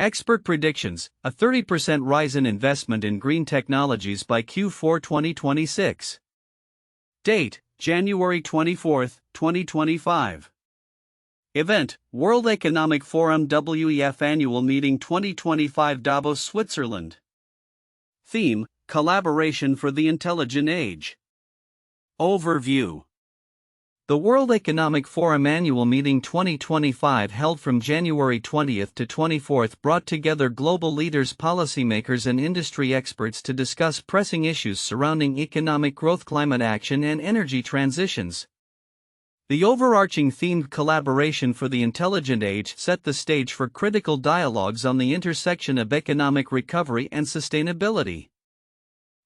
Expert predictions, a 30% rise in investment in green technologies by Q4 2026. Date, January 24, 2025. Event, World Economic Forum WEF Annual Meeting 2025 Davos, Switzerland. Theme, Collaboration for the Intelligent Age. Overview. The World Economic Forum Annual Meeting 2025, held from January 20 to 24, brought together global leaders, policymakers and industry experts to discuss pressing issues surrounding economic growth, climate action and energy transitions. The overarching theme, Collaboration for the Intelligent Age, set the stage for critical dialogues on the intersection of economic recovery and sustainability.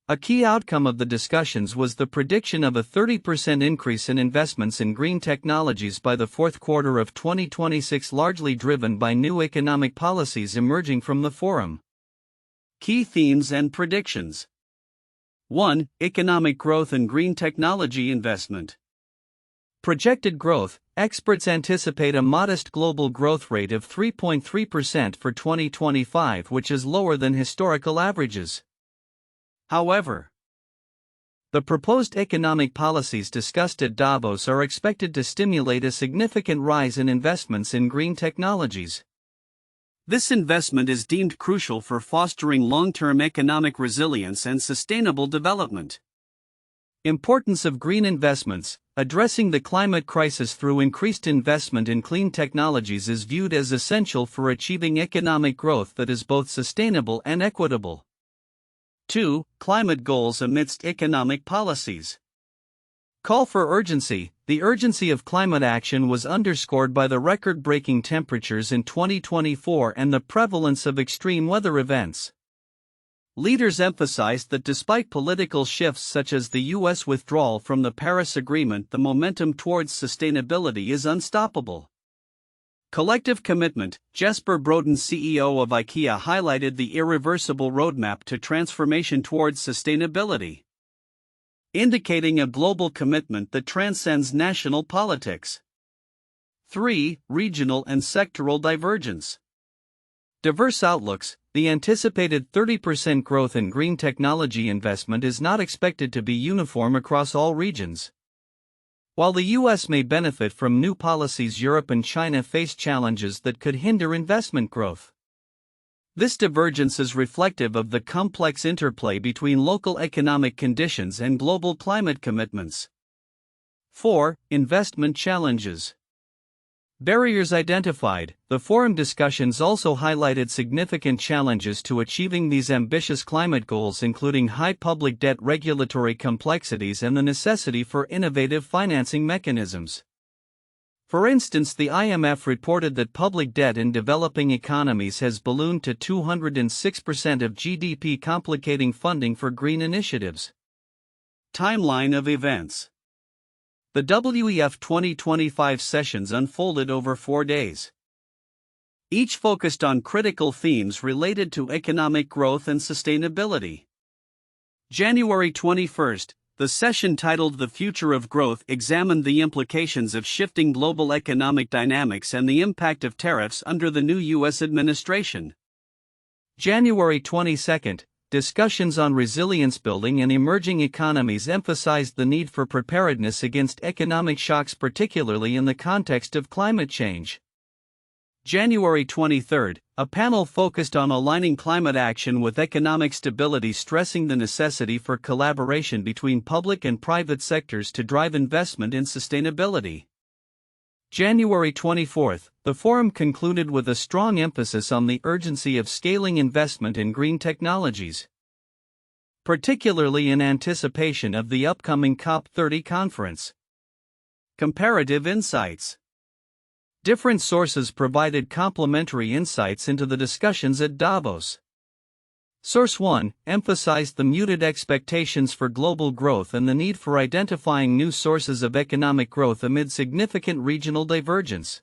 A key outcome of the discussions was the prediction of a 30% increase in investments in green technologies by the fourth quarter of 2026, largely driven by new economic policies emerging from the forum. Key themes and predictions. 1. Economic growth and green technology investment. Projected growth. Experts anticipate a modest global growth rate of 3.3% for 2025, which is lower than historical averages. However, the proposed economic policies discussed at Davos are expected to stimulate a significant rise in investments in green technologies. This investment is deemed crucial for fostering long-term economic resilience and sustainable development. Importance of green investments. Addressing the climate crisis through increased investment in clean technologies is viewed as essential for achieving economic growth that is both sustainable and equitable. 2. Climate goals amidst economic policies. Call for urgency. The urgency of climate action was underscored by the record-breaking temperatures in 2024 and the prevalence of extreme weather events. Leaders emphasized that despite political shifts such as the U.S. withdrawal from the Paris Agreement, the momentum towards sustainability is unstoppable. Collective commitment. Jesper Brodin, CEO of IKEA, highlighted the irreversible roadmap to transformation towards sustainability, indicating a global commitment that transcends national politics. 3. Regional and sectoral divergence. Diverse outlooks. The anticipated 30% growth in green technology investment is not expected to be uniform across all regions. While the U.S. may benefit from new policies, Europe and China face challenges that could hinder investment growth. This divergence is reflective of the complex interplay between local economic conditions and global climate commitments. 4. Investment challenges. Barriers identified. The forum discussions also highlighted significant challenges to achieving these ambitious climate goals, including high public debt, regulatory complexities, and the necessity for innovative financing mechanisms. For instance, the IMF reported that public debt in developing economies has ballooned to 206% of GDP, complicating funding for green initiatives. Timeline of events. The WEF 2025 sessions unfolded over 4 days. Each focused on critical themes related to economic growth and sustainability. January 21, the session titled The Future of Growth examined the implications of shifting global economic dynamics and the impact of tariffs under the new U.S. administration. January 22, discussions on resilience building and emerging economies emphasized the need for preparedness against economic shocks, particularly in the context of climate change. January 23, a panel focused on aligning climate action with economic stability, stressing the necessity for collaboration between public and private sectors to drive investment in sustainability. January 24, the forum concluded with a strong emphasis on the urgency of scaling investment in green technologies, particularly in anticipation of the upcoming COP30 conference. Comparative insights. Different sources provided complementary insights into the discussions at Davos. Source 1 emphasized the muted expectations for global growth and the need for identifying new sources of economic growth amid significant regional divergence.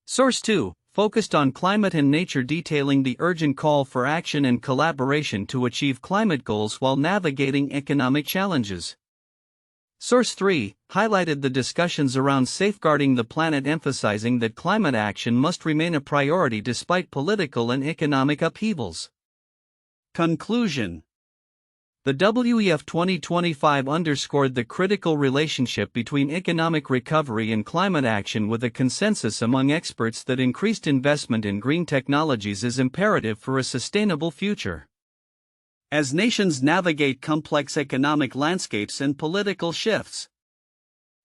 Source 2 focused on climate and nature, detailing the urgent call for action and collaboration to achieve climate goals while navigating economic challenges. Source 3 highlighted the discussions around safeguarding the planet, emphasizing that climate action must remain a priority despite political and economic upheavals. Conclusion. The WEF 2025 underscored the critical relationship between economic recovery and climate action, with a consensus among experts that increased investment in green technologies is imperative for a sustainable future. As nations navigate complex economic landscapes and political shifts,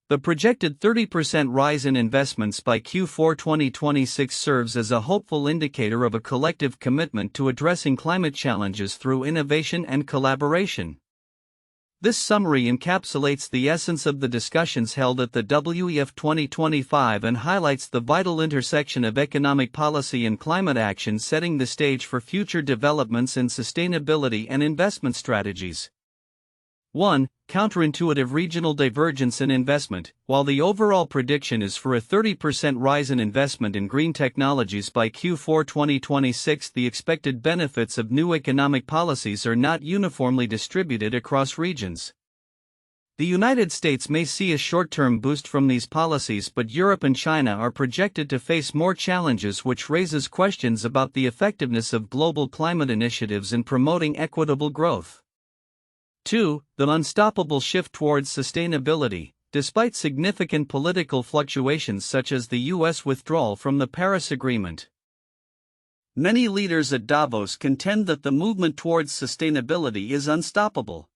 the projected 30% rise in investments by Q4 2026 serves as a hopeful indicator of a collective commitment to addressing climate challenges through innovation and collaboration. This summary encapsulates the essence of the discussions held at the WEF 2025 and highlights the vital intersection of economic policy and climate action, setting the stage for future developments in sustainability and investment strategies. 1. Counterintuitive regional divergence in investment. While the overall prediction is for a 30% rise in investment in green technologies by Q4 2026, the expected benefits of new economic policies are not uniformly distributed across regions. The United States may see a short-term boost from these policies, but Europe and China are projected to face more challenges, which raises questions about the effectiveness of global climate initiatives in promoting equitable growth. 2. The unstoppable shift towards sustainability. Despite significant political fluctuations such as the U.S. withdrawal from the Paris Agreement, many leaders at Davos contend that the movement towards sustainability is unstoppable.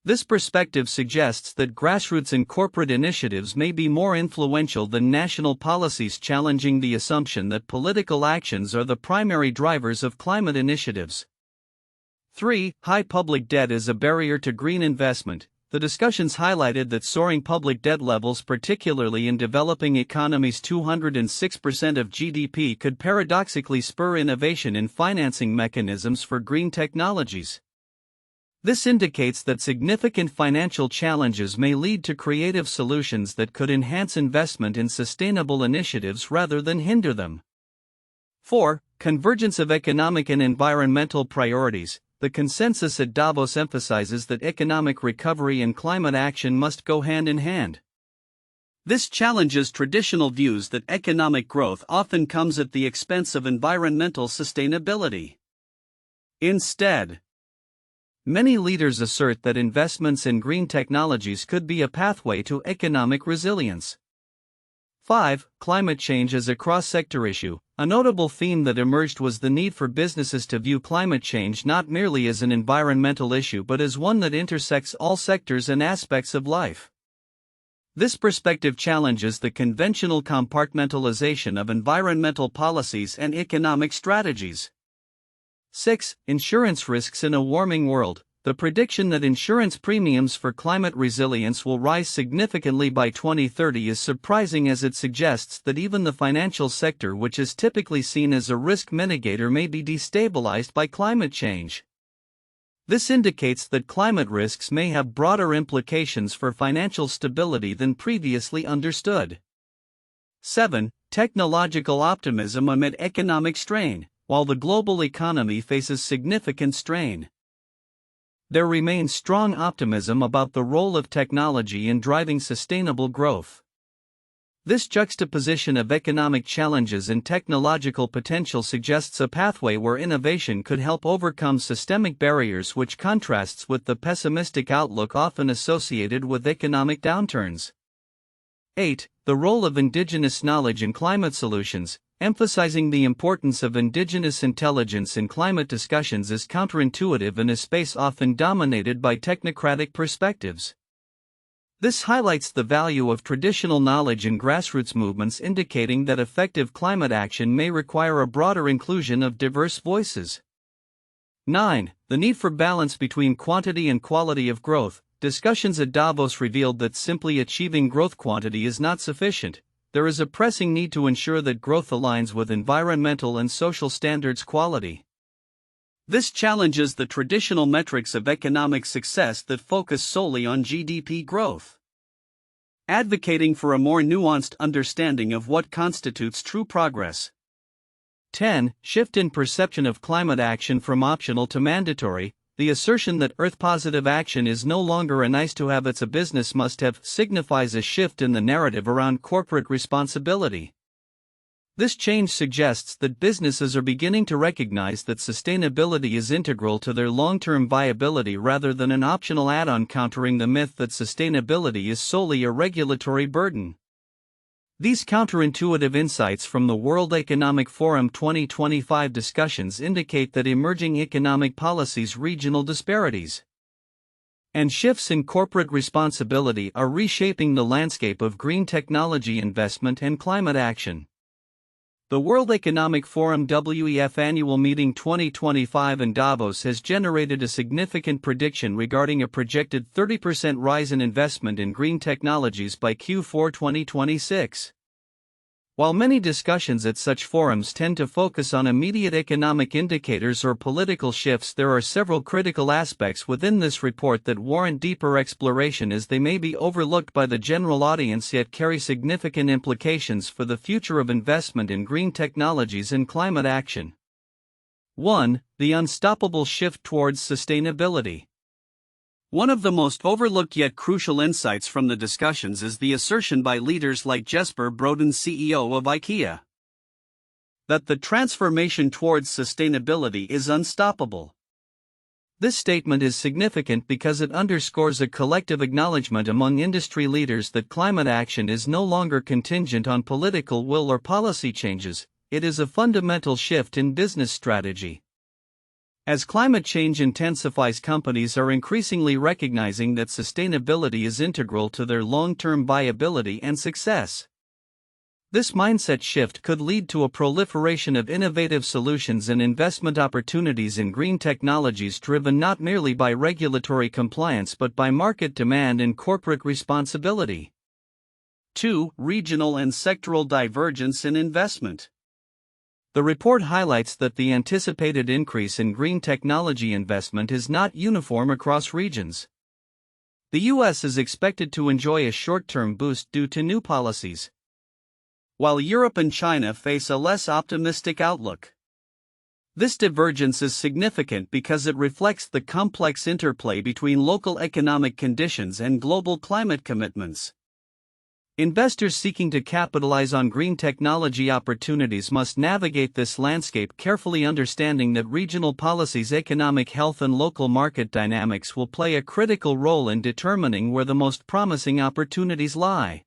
This perspective suggests that grassroots and corporate initiatives may be more influential than national policies, challenging the assumption that political actions are the primary drivers of climate initiatives. 3. High public debt is a barrier to green investment. The discussions highlighted that soaring public debt levels, particularly in developing economies 206% of GDP, could paradoxically spur innovation in financing mechanisms for green technologies. This indicates that significant financial challenges may lead to creative solutions that could enhance investment in sustainable initiatives rather than hinder them. 4. Convergence of economic and environmental priorities. The consensus at Davos emphasizes that economic recovery and climate action must go hand in hand. This challenges traditional views that economic growth often comes at the expense of environmental sustainability. Instead, many leaders assert that investments in green technologies could be a pathway to economic resilience. 5. Climate change as a cross-sector issue. A notable theme that emerged was the need for businesses to view climate change not merely as an environmental issue but as one that intersects all sectors and aspects of life. This perspective challenges the conventional compartmentalization of environmental policies and economic strategies. 6. Insurance risks in a warming world. The prediction that insurance premiums for climate resilience will rise significantly by 2030 is surprising, as it suggests that even the financial sector, which is typically seen as a risk mitigator, may be destabilized by climate change. This indicates that climate risks may have broader implications for financial stability than previously understood. 7. Technological optimism amid economic strain. While the global economy faces significant strain, there remains strong optimism about the role of technology in driving sustainable growth. This juxtaposition of economic challenges and technological potential suggests a pathway where innovation could help overcome systemic barriers, which contrasts with the pessimistic outlook often associated with economic downturns. 8. The role of indigenous knowledge in climate solutions. Emphasizing the importance of indigenous intelligence in climate discussions is counterintuitive in a space often dominated by technocratic perspectives. This highlights the value of traditional knowledge in grassroots movements, indicating that effective climate action may require a broader inclusion of diverse voices. 9. The need for balance between quantity and quality of growth. Discussions at Davos revealed that simply achieving growth quantity is not sufficient. There is a pressing need to ensure that growth aligns with environmental and social standards quality. This challenges the traditional metrics of economic success that focus solely on GDP growth, advocating for a more nuanced understanding of what constitutes true progress. 10. Shift in perception of climate action from optional to mandatory. the assertion that Earth-positive action is no longer a nice-to-have, it's a business must-have, signifies a shift in the narrative around corporate responsibility. This change suggests that businesses are beginning to recognize that sustainability is integral to their long-term viability rather than an optional add-on, countering the myth that sustainability is solely a regulatory burden. These counterintuitive insights from the World Economic Forum 2025 discussions indicate that emerging economic policies, regional disparities, and shifts in corporate responsibility are reshaping the landscape of green technology investment and climate action. The World Economic Forum WEF Annual Meeting 2025 in Davos has generated a significant prediction regarding a projected 30% rise in investment in green technologies by Q4 2026. While many discussions at such forums tend to focus on immediate economic indicators or political shifts, there are several critical aspects within this report that warrant deeper exploration, as they may be overlooked by the general audience yet carry significant implications for the future of investment in green technologies and climate action. 1. The unstoppable shift towards sustainability. One of the most overlooked yet crucial insights from the discussions is the assertion by leaders like Jesper Brodin, CEO of IKEA, that the transformation towards sustainability is unstoppable. This statement is significant because it underscores a collective acknowledgement among industry leaders that climate action is no longer contingent on political will or policy changes, it is a fundamental shift in business strategy. As climate change intensifies, companies are increasingly recognizing that sustainability is integral to their long-term viability and success. This mindset shift could lead to a proliferation of innovative solutions and investment opportunities in green technologies driven not merely by regulatory compliance but by market demand and corporate responsibility. 2. Regional and sectoral divergence in investment. The report highlights that the anticipated increase in green technology investment is not uniform across regions. The U.S. is expected to enjoy a short-term boost due to new policies, while Europe and China face a less optimistic outlook. This divergence is significant because it reflects the complex interplay between local economic conditions and global climate commitments. Investors seeking to capitalize on green technology opportunities must navigate this landscape carefully, understanding that regional policies, economic health, and local market dynamics will play a critical role in determining where the most promising opportunities lie.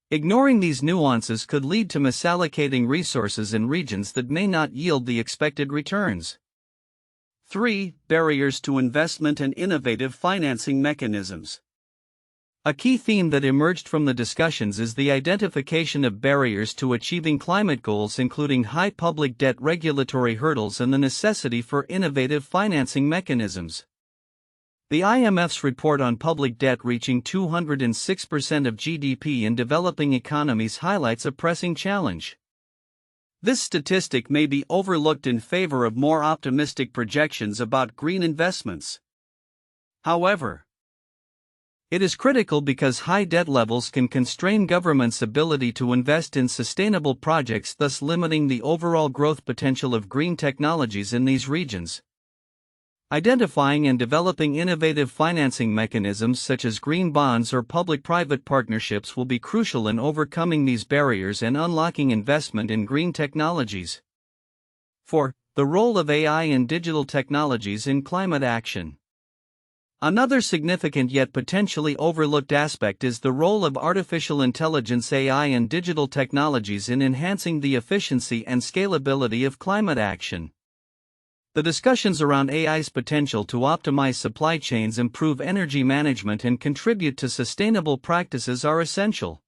Ignoring these nuances could lead to misallocating resources in regions that may not yield the expected returns. 3. Barriers to investment and innovative financing mechanisms. A key theme that emerged from the discussions is the identification of barriers to achieving climate goals, including high public debt, regulatory hurdles, and the necessity for innovative financing mechanisms. The IMF's report on public debt reaching 206% of GDP in developing economies highlights a pressing challenge. This statistic may be overlooked in favor of more optimistic projections about green investments. However, it is critical because high debt levels can constrain governments' ability to invest in sustainable projects, thus limiting the overall growth potential of green technologies in these regions. Identifying and developing innovative financing mechanisms such as green bonds or public-private partnerships will be crucial in overcoming these barriers and unlocking investment in green technologies. 4. The role of AI and digital technologies in climate action. Another significant yet potentially overlooked aspect is the role of artificial intelligence, AI, and digital technologies in enhancing the efficiency and scalability of climate action. The discussions around AI's potential to optimize supply chains, improve energy management, and contribute to sustainable practices are essential.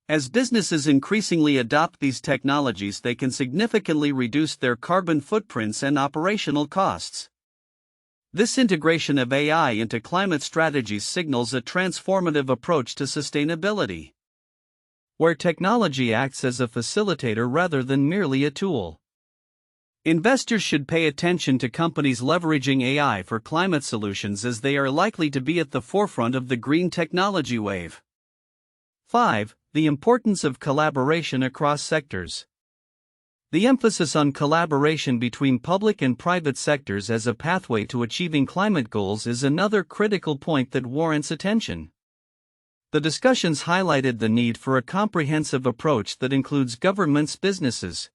As businesses increasingly adopt these technologies, they can significantly reduce their carbon footprints and operational costs. This integration of AI into climate strategies signals a transformative approach to sustainability, where technology acts as a facilitator rather than merely a tool. Investors should pay attention to companies leveraging AI for climate solutions, as they are likely to be at the forefront of the green technology wave. 5. The importance of collaboration across sectors. The emphasis on collaboration between public and private sectors as a pathway to achieving climate goals is another critical point that warrants attention. The discussions highlighted the need for a comprehensive approach that includes governments, businesses,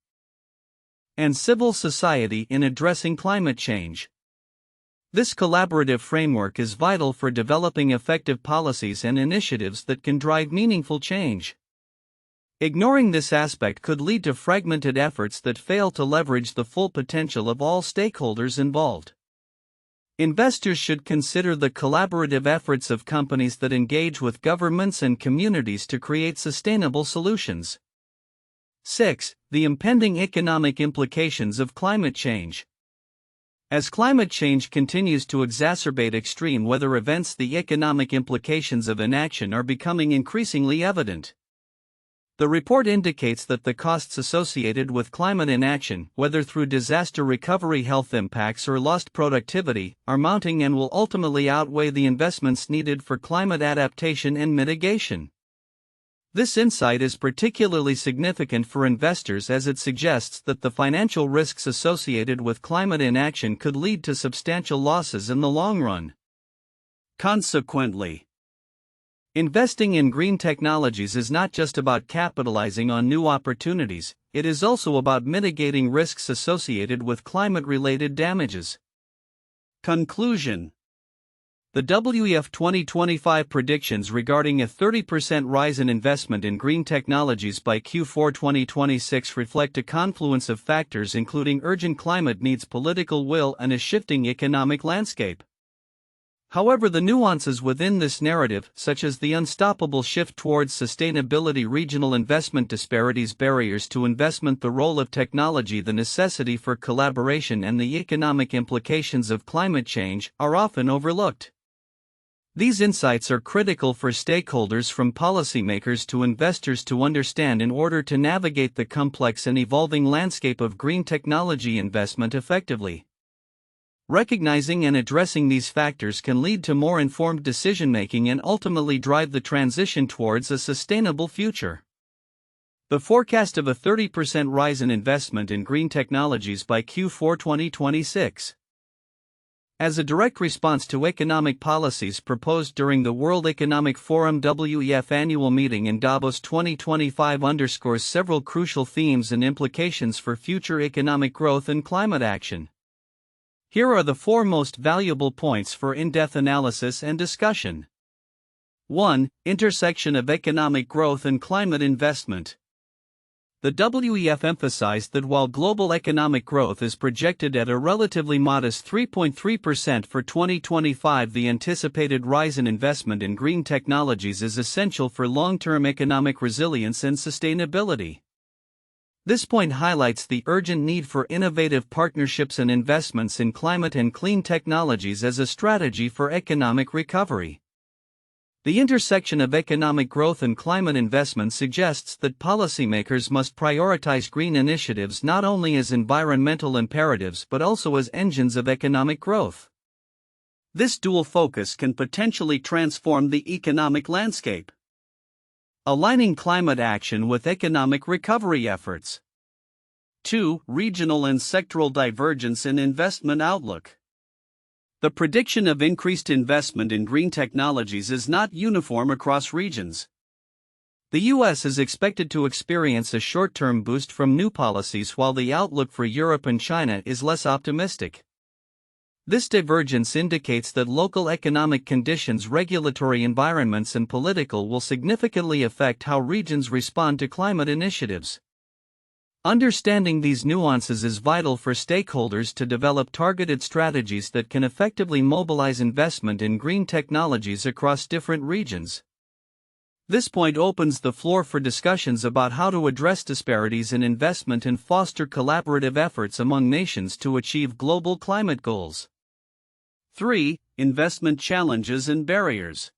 and civil society in addressing climate change. This collaborative framework is vital for developing effective policies and initiatives that can drive meaningful change. Ignoring this aspect could lead to fragmented efforts that fail to leverage the full potential of all stakeholders involved. Investors should consider the collaborative efforts of companies that engage with governments and communities to create sustainable solutions. 6. The impending economic implications of climate change. As climate change continues to exacerbate extreme weather events, the economic implications of inaction are becoming increasingly evident. The report indicates that the costs associated with climate inaction, whether through disaster recovery, health impacts, or lost productivity, are mounting and will ultimately outweigh the investments needed for climate adaptation and mitigation. This insight is particularly significant for investors as it suggests that the financial risks associated with climate inaction could lead to substantial losses in the long run. Consequently, investing in green technologies is not just about capitalizing on new opportunities, it is also about mitigating risks associated with climate-related damages. Conclusion: the WEF 2025 predictions regarding a 30% rise in investment in green technologies by Q4 2026 reflect a confluence of factors including urgent climate needs, political will, and a shifting economic landscape. However, the nuances within this narrative, such as the unstoppable shift towards sustainability, regional investment disparities, barriers to investment, the role of technology, the necessity for collaboration, and the economic implications of climate change, are often overlooked. These insights are critical for stakeholders from policymakers to investors to understand in order to navigate the complex and evolving landscape of green technology investment effectively. Recognizing and addressing these factors can lead to more informed decision-making and ultimately drive the transition towards a sustainable future. The forecast of a 30% rise in investment in green technologies by Q4 2026. As a direct response to economic policies proposed during the World Economic Forum WEF annual meeting in Davos 2025 underscores several crucial themes and implications for future economic growth and climate action. Here are the 4 most valuable points for in-depth analysis and discussion. 1. Intersection of economic growth and climate investment. The WEF emphasized that while global economic growth is projected at a relatively modest 3.3% for 2025, the anticipated rise in investment in green technologies is essential for long-term economic resilience and sustainability. This point highlights the urgent need for innovative partnerships and investments in climate and clean technologies as a strategy for economic recovery. The intersection of economic growth and climate investment suggests that policymakers must prioritize green initiatives not only as environmental imperatives but also as engines of economic growth. This dual focus can potentially transform the economic landscape. Aligning climate action with economic recovery efforts. 2. Regional and sectoral divergence in investment outlook. The prediction of increased investment in green technologies is not uniform across regions. The U.S. is expected to experience a short-term boost from new policies, while the outlook for Europe and China is less optimistic. This divergence indicates that local economic conditions, regulatory environments, and political will significantly affect how regions respond to climate initiatives. Understanding these nuances is vital for stakeholders to develop targeted strategies that can effectively mobilize investment in green technologies across different regions. This point opens the floor for discussions about how to address disparities in investment and foster collaborative efforts among nations to achieve global climate goals. 3. Investment challenges and barriers.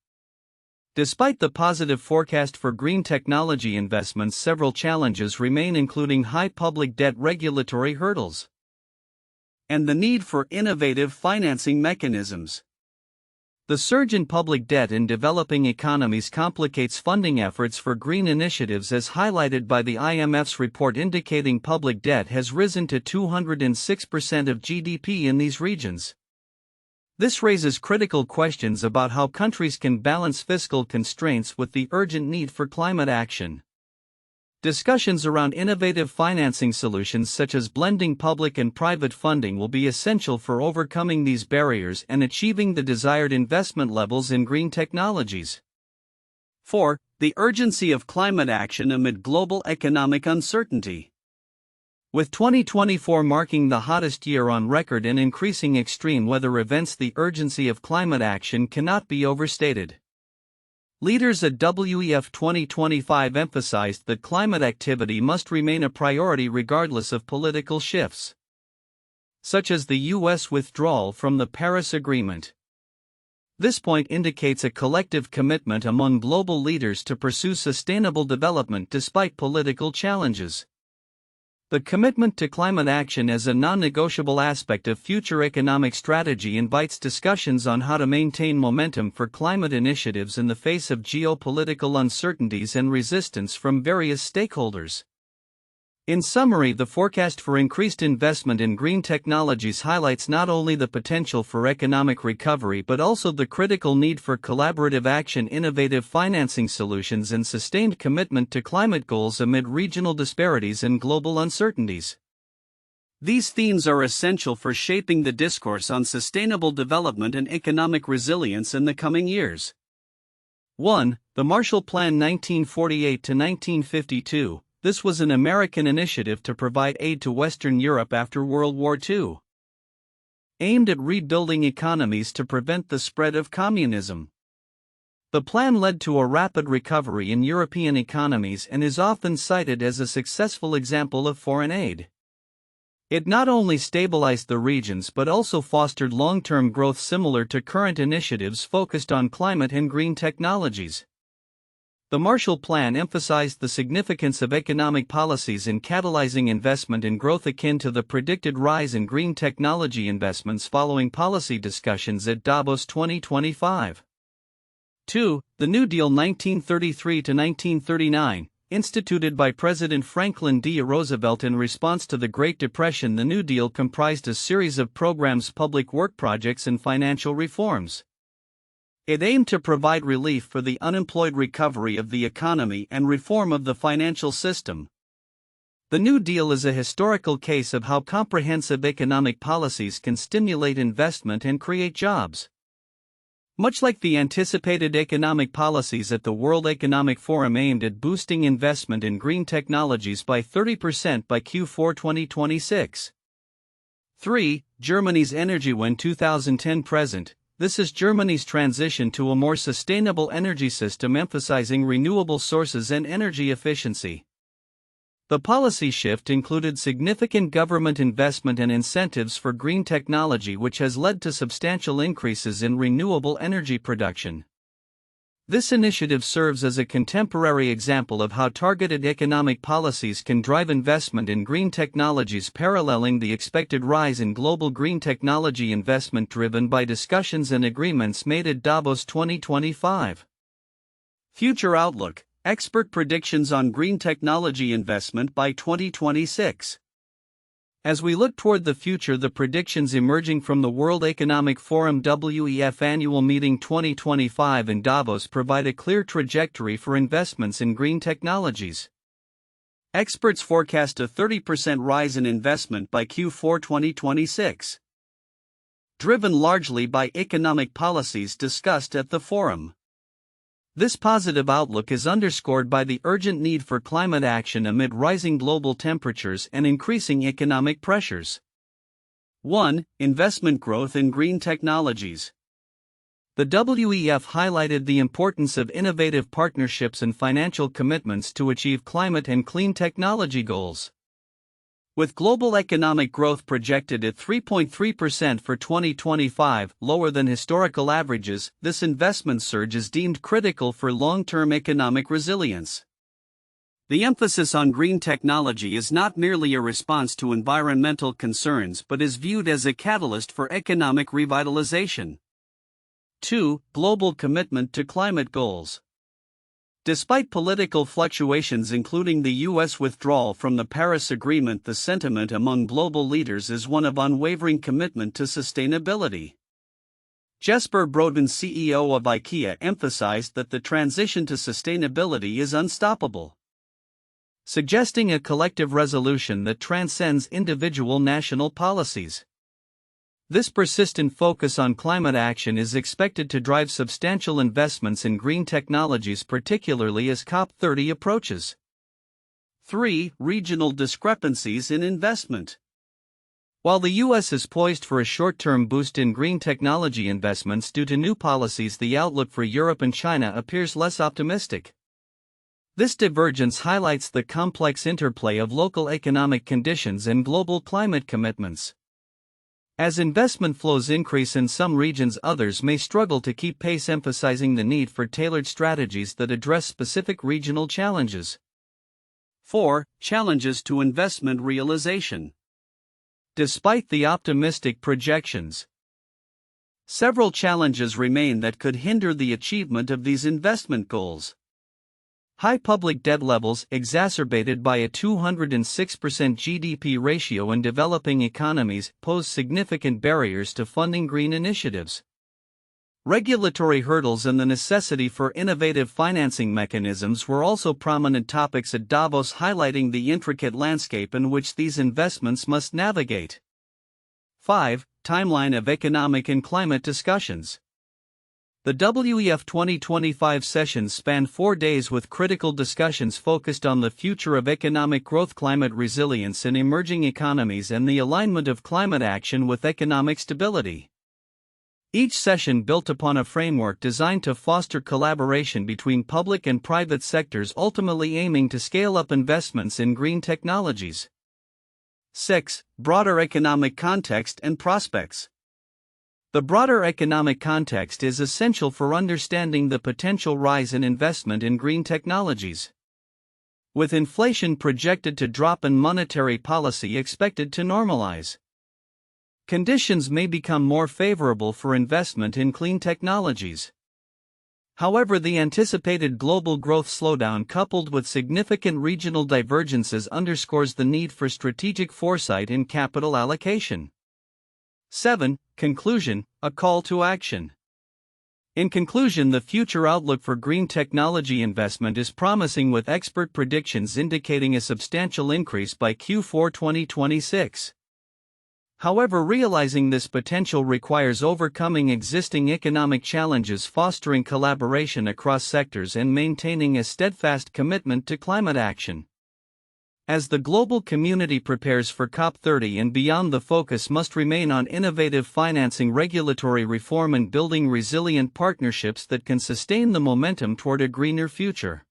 Despite the positive forecast for green technology investments, several challenges remain, including high public debt, regulatory hurdles, and the need for innovative financing mechanisms. The surge in public debt in developing economies complicates funding efforts for green initiatives, as highlighted by the IMF's report indicating public debt has risen to 206% of GDP in these regions. This raises critical questions about how countries can balance fiscal constraints with the urgent need for climate action. Discussions around innovative financing solutions such as blending public and private funding will be essential for overcoming these barriers and achieving the desired investment levels in green technologies. 4. The urgency of climate action amid global economic uncertainty. With 2024 marking the hottest year on record and increasing extreme weather events, the urgency of climate action cannot be overstated. Leaders at WEF 2025 emphasized that climate activity must remain a priority regardless of political shifts, such as the U.S. withdrawal from the Paris Agreement. This point indicates a collective commitment among global leaders to pursue sustainable development despite political challenges. The commitment to climate action as a non-negotiable aspect of future economic strategy invites discussions on how to maintain momentum for climate initiatives in the face of geopolitical uncertainties and resistance from various stakeholders. In summary, the forecast for increased investment in green technologies highlights not only the potential for economic recovery but also the critical need for collaborative action, innovative financing solutions, and sustained commitment to climate goals amid regional disparities and global uncertainties. These themes are essential for shaping the discourse on sustainable development and economic resilience in the coming years. 1. The Marshall Plan 1948 to 1952. This was an American initiative to provide aid to Western Europe after World War II, aimed at rebuilding economies to prevent the spread of communism. The plan led to a rapid recovery in European economies and is often cited as a successful example of foreign aid. It not only stabilized the regions but also fostered long-term growth similar to current initiatives focused on climate and green technologies. The Marshall Plan emphasized the significance of economic policies in catalyzing investment and growth akin to the predicted rise in green technology investments following policy discussions at Davos 2025. 2. The New Deal 1933 to 1939. Instituted by President Franklin D. Roosevelt in response to the Great Depression, the New Deal comprised a series of programs, public work projects, and financial reforms. It aimed to provide relief for the unemployed, recovery of the economy, and reform of the financial system. The New Deal is a historical case of how comprehensive economic policies can stimulate investment and create jobs. Much like the anticipated economic policies at the World Economic Forum aimed at boosting investment in green technologies by 30% by Q4 2026. 3. Germany's Energiewende 2010-present. This is Germany's transition to a more sustainable energy system emphasizing renewable sources and energy efficiency. The policy shift included significant government investment and incentives for green technology, which has led to substantial increases in renewable energy production. This initiative serves as a contemporary example of how targeted economic policies can drive investment in green technologies, paralleling the expected rise in global green technology investment driven by discussions and agreements made at Davos 2025. Future outlook: expert predictions on green technology investment by 2026. As we look toward the future, the predictions emerging from the World Economic Forum WEF Annual Meeting 2025 in Davos provide a clear trajectory for investments in green technologies. Experts forecast a 30% rise in investment by Q4 2026, driven largely by economic policies discussed at the forum. This positive outlook is underscored by the urgent need for climate action amid rising global temperatures and increasing economic pressures. 1. Investment growth in green technologies. The WEF highlighted the importance of innovative partnerships and financial commitments to achieve climate and clean technology goals. With global economic growth projected at 3.3% for 2025, lower than historical averages, this investment surge is deemed critical for long-term economic resilience. The emphasis on green technology is not merely a response to environmental concerns but is viewed as a catalyst for economic revitalization. 2. Global commitment to climate goals. Despite political fluctuations including the U.S. withdrawal from the Paris Agreement, the sentiment among global leaders is one of unwavering commitment to sustainability. Jesper Brodin, CEO of IKEA, emphasized that the transition to sustainability is unstoppable, suggesting a collective resolution that transcends individual national policies. This persistent focus on climate action is expected to drive substantial investments in green technologies, particularly as COP30 approaches. 3. Regional discrepancies in investment. While the U.S. is poised for a short-term boost in green technology investments due to new policies, the outlook for Europe and China appears less optimistic. This divergence highlights the complex interplay of local economic conditions and global climate commitments. As investment flows increase in some regions, others may struggle to keep pace, emphasizing the need for tailored strategies that address specific regional challenges. 4. Challenges to investment realization. Despite the optimistic projections, several challenges remain that could hinder the achievement of these investment goals. High public debt levels, exacerbated by a 206% GDP ratio in developing economies, pose significant barriers to funding green initiatives. Regulatory hurdles and the necessity for innovative financing mechanisms were also prominent topics at Davos, highlighting the intricate landscape in which these investments must navigate. 5. Timeline of economic and climate discussions. The WEF 2025 sessions span 4 days with critical discussions focused on the future of economic growth, climate resilience in emerging economies, and the alignment of climate action with economic stability. Each session built upon a framework designed to foster collaboration between public and private sectors, ultimately aiming to scale up investments in green technologies. 6. Broader economic context and prospects. The broader economic context is essential for understanding the potential rise in investment in green technologies. With inflation projected to drop and monetary policy expected to normalize, conditions may become more favorable for investment in clean technologies. However, the anticipated global growth slowdown, coupled with significant regional divergences, underscores the need for strategic foresight in capital allocation. 7. Conclusion, a call to action. In conclusion, the future outlook for green technology investment is promising, with expert predictions indicating a substantial increase by Q4 2026. However, realizing this potential requires overcoming existing economic challenges, fostering collaboration across sectors, and maintaining a steadfast commitment to climate action. As the global community prepares for COP30 and beyond, the focus must remain on innovative financing, regulatory reform, and building resilient partnerships that can sustain the momentum toward a greener future.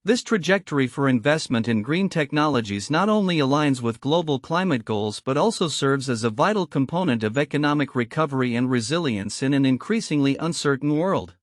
This trajectory for investment in green technologies not only aligns with global climate goals but also serves as a vital component of economic recovery and resilience in an increasingly uncertain world.